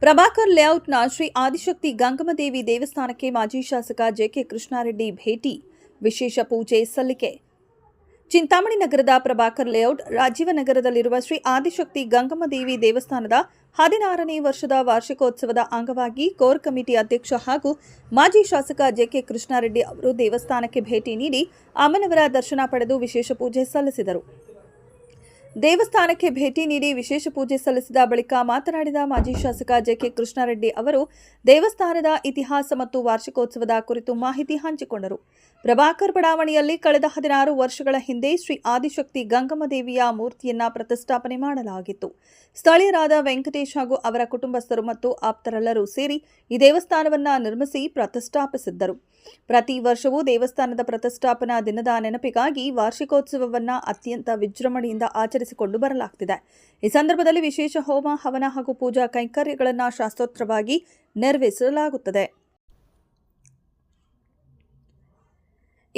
ಪ್ರಭಾಕರ್ ಲೇಔಟ್ನ ಶ್ರೀ ಆದಿಶಕ್ತಿ ಗಂಗಮದೇವಿ ದೇವಸ್ಥಾನಕ್ಕೆ ಮಾಜಿ ಶಾಸಕ ಜೆಕೆ ಕೃಷ್ಣಾರೆಡ್ಡಿ ಭೇಟಿ, ವಿಶೇಷ ಪೂಜೆ ಸಲ್ಲಿಕೆ. ಚಿಂತಾಮಣಿ ನಗರದ ಪ್ರಭಾಕರ್ ಲೇಔಟ್ ರಾಜೀವನಗರದಲ್ಲಿರುವ ಶ್ರೀ ಆದಿಶಕ್ತಿ ಗಂಗಮದೇವಿ ದೇವಸ್ಥಾನದ 16ನೇ ವರ್ಷದ ವಾರ್ಷಿಕೋತ್ಸವದ ಅಂಗವಾಗಿ ಕೋರ್ ಕಮಿಟಿ ಅಧ್ಯಕ್ಷ ಹಾಗೂ ಮಾಜಿ ಶಾಸಕ ಜೆಕೆ ಕೃಷ್ಣಾರೆಡ್ಡಿ ಅವರು ದೇವಸ್ಥಾನಕ್ಕೆ ಭೇಟಿ ನೀಡಿ ಅಮ್ಮನವರ ದರ್ಶನ ಪಡೆದು ವಿಶೇಷ ಪೂಜೆ ಸಲ್ಲಿಸಿದರು. ದೇವಸ್ಥಾನಕ್ಕೆ ಭೇಟಿ ನೀಡಿ ವಿಶೇಷ ಪೂಜೆ ಸಲ್ಲಿಸಿದ ಬಳಿಕ ಮಾತನಾಡಿದ ಮಾಜಿ ಶಾಸಕ ಜೆಕೆ ಕೃಷ್ಣಾರೆಡ್ಡಿ ಅವರು ದೇವಸ್ಥಾನದ ಇತಿಹಾಸ ಮತ್ತು ವಾರ್ಷಿಕೋತ್ಸವದ ಕುರಿತು ಮಾಹಿತಿ ಹಂಚಿಕೊಂಡರು. ಪ್ರಭಾಕರ್ ಬಡಾವಣೆಯಲ್ಲಿ ಕಳೆದ 16 ವರ್ಷಗಳ ಹಿಂದೆ ಶ್ರೀ ಆದಿಶಕ್ತಿ ಗಂಗಮದೇವಿಯ ಮೂರ್ತಿಯನ್ನ ಪ್ರತಿಷ್ಠಾಪನೆ ಮಾಡಲಾಗಿತ್ತು. ಸ್ಥಳೀಯರಾದ ವೆಂಕಟೇಶ್ ಹಾಗೂ ಅವರ ಕುಟುಂಬಸ್ಥರು ಮತ್ತು ಆಪ್ತರೆಲ್ಲರೂ ಸೇರಿ ಈ ದೇವಸ್ಥಾನವನ್ನ ನಿರ್ಮಿಸಿ ಪ್ರತಿಷ್ಠಾಪಿಸಿದ್ದರು. ಪ್ರತಿ ವರ್ಷವೂ ದೇವಸ್ಥಾನದ ಪ್ರತಿಷ್ಠಾಪನಾ ದಿನದ ನೆನಪಿಗಾಗಿ ವಾರ್ಷಿಕೋತ್ಸವವನ್ನು ಅತ್ಯಂತ ವಿಜೃಂಭಣೆಯಿಂದ ಆಚರಿಸಿಕೊಂಡು ಬರಲಾಗುತ್ತಿದೆ. ಈ ಸಂದರ್ಭದಲ್ಲಿ ವಿಶೇಷ ಹೋಮ, ಹವನ ಹಾಗೂ ಪೂಜಾ ಕೈಂಕರ್ಯಗಳನ್ನು ಶಾಸ್ತ್ರೋಕ್ತವಾಗಿ ನೆರವೇರಿಸಲಾಗುತ್ತದೆ.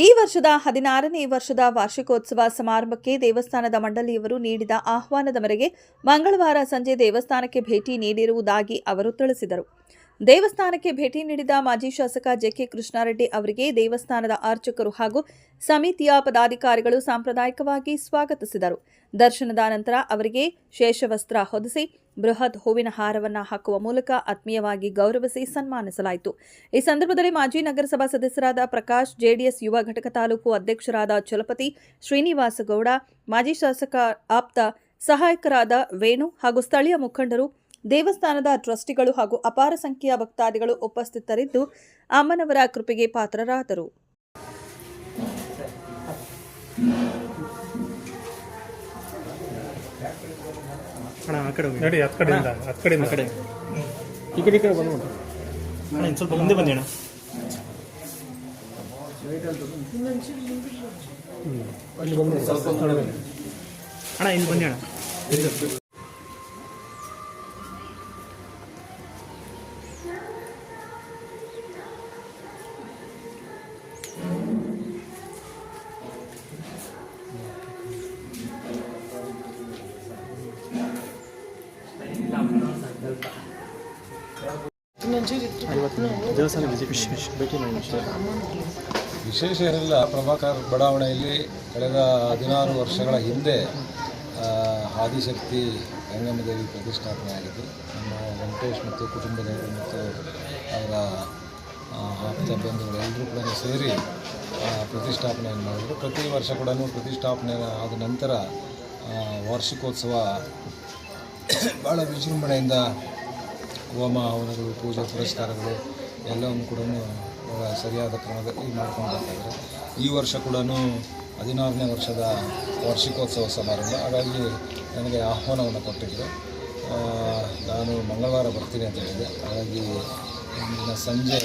ಈ ವರ್ಷದ 16ನೇ ವರ್ಷದ ವಾರ್ಷಿಕೋತ್ಸವ ಸಮಾರಂಭಕ್ಕೆ ದೇವಸ್ಥಾನದ ಮಂಡಳಿಯವರು ನೀಡಿದ ಆಹ್ವಾನದ ಮೇರೆಗೆ ಮಂಗಳವಾರ ಸಂಜೆ ದೇವಸ್ಥಾನಕ್ಕೆ ಭೇಟಿ ನೀಡಿರುವುದಾಗಿ ಅವರು ತಿಳಿಸಿದರು. ದೇವಸ್ಥಾನಕ್ಕೆ ಭೇಟಿ ನೀಡಿದ ಮಾಜಿ ಶಾಸಕ ಜೆಕೆ ಕೃಷ್ಣಾರೆಡ್ಡಿ ಅವರಿಗೆ ದೇವಸ್ಥಾನದ ಅರ್ಚಕರು ಹಾಗೂ ಸಮಿತಿಯ ಪದಾಧಿಕಾರಿಗಳು ಸಾಂಪ್ರದಾಯಿಕವಾಗಿ ಸ್ವಾಗತಿಸಿದರು. ದರ್ಶನದ ನಂತರ ಅವರಿಗೆ ಶೇಷವಸ್ತ್ರ ಹೊದಿಸಿ ಬೃಹತ್ ಹೂವಿನ ಹಾರವನ್ನು ಹಾಕುವ ಮೂಲಕ ಆತ್ಮೀಯವಾಗಿ ಗೌರವಿಸಿ ಸನ್ಮಾನಿಸಲಾಯಿತು. ಈ ಸಂದರ್ಭದಲ್ಲಿ ಮಾಜಿ ನಗರಸಭಾ ಸದಸ್ಯರಾದ ಪ್ರಕಾಶ್, ಜೆಡಿಎಸ್ ಯುವ ಘಟಕ ತಾಲೂಕು ಅಧ್ಯಕ್ಷರಾದ ಚಲಪತಿ, ಶ್ರೀನಿವಾಸ ಗೌಡ, ಮಾಜಿ ಶಾಸಕ ಆಪ್ತ ಸಹಾಯಕರಾದ ವೇಣು ಹಾಗೂ ಸ್ಥಳೀಯ ಮುಖಂಡರು, ದೇವಸ್ಥಾನದ ಟ್ರಸ್ಟಿಗಳು ಹಾಗೂ ಅಪಾರ ಸಂಖ್ಯೆಯ ಭಕ್ತಾದಿಗಳು ಉಪಸ್ಥಿತರಿದ್ದು ಅಮ್ಮನವರ ಕೃಪೆಗೆ ಪಾತ್ರರಾದರು. ಸ್ವಲ್ಪ ಮುಂದೆ ಬನ್ನಿ ಅಣ್ಣ. ಇಲ್ಲಿ ಬನ್ನಿ ಅಣ್ಣ. ದೇವಸ್ಥಾನ ವಿಶೇಷ ಏನಿಲ್ಲ. ಪ್ರಭಾಕರ್ ಬಡಾವಣೆಯಲ್ಲಿ ಕಳೆದ 16 ವರ್ಷಗಳ ಹಿಂದೆ ಆದಿಶಕ್ತಿ ಗಂಗಮ್ಮದೇವಿ ಪ್ರತಿಷ್ಠಾಪನೆ ಆಗಿದ್ದು, ನಮ್ಮ ವೆಂಕಟೇಶ್ ಮತ್ತು ಕುಟುಂಬದವರು ಮತ್ತು ಅವರ ಆಪ್ತ ಬಂಧುಗಳು ಎಲ್ಲರೂ ಕೂಡ ಸೇರಿ ಪ್ರತಿಷ್ಠಾಪನೆಯನ್ನು ಮಾಡಿದರು. ಪ್ರತಿ ವರ್ಷ ಕೂಡ ಪ್ರತಿಷ್ಠಾಪನೆ ಆದ ನಂತರ ವಾರ್ಷಿಕೋತ್ಸವ ಭಾಳ ವಿಜೃಂಭಣೆಯಿಂದ ಹೋಮ, ಹವನಗಳು, ಪೂಜೆ, ಪುರಸ್ಕಾರಗಳು ಎಲ್ಲವನ್ನು ಕೂಡ ಸರಿಯಾದ ಕ್ರಮದಲ್ಲಿ ಮಾಡ್ಕೊಂಡು ಬರ್ತಾಯಿದ್ದಾರೆ. ಈ ವರ್ಷ ಕೂಡ 16ನೇ ವರ್ಷದ ವಾರ್ಷಿಕೋತ್ಸವ ಸಮಾರಂಭ. ಹಾಗಾಗಿ ನನಗೆ ಆಹ್ವಾನವನ್ನು ಕೊಟ್ಟಿದ್ದರು. ನಾನು ಮಂಗಳವಾರ ಬರ್ತೀನಿ ಅಂತ ಹೇಳಿದೆ. ಹಾಗಾಗಿ ಇಂದಿನ ಸಂಜೆ